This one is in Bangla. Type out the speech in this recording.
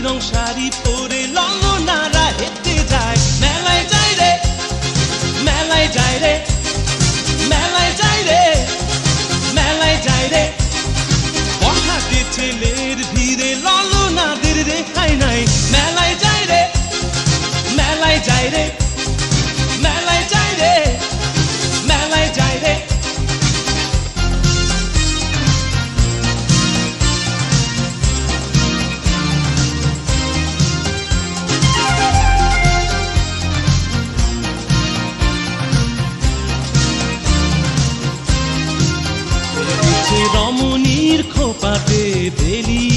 রং শাড়ি পরে ললনারা হেঁটে যায় মেলায় যায় রে মেলায় যায় রে মেলায় যায় রে মেলায় যায় রে বখাটে ছেলের ভিড়ে ললনাদের রেখাই নাই মেলায় যায় রে মেলায় যায় রে মেলায় যায় রে মেলায় যায় রে রমণীর খোপাতে বেলি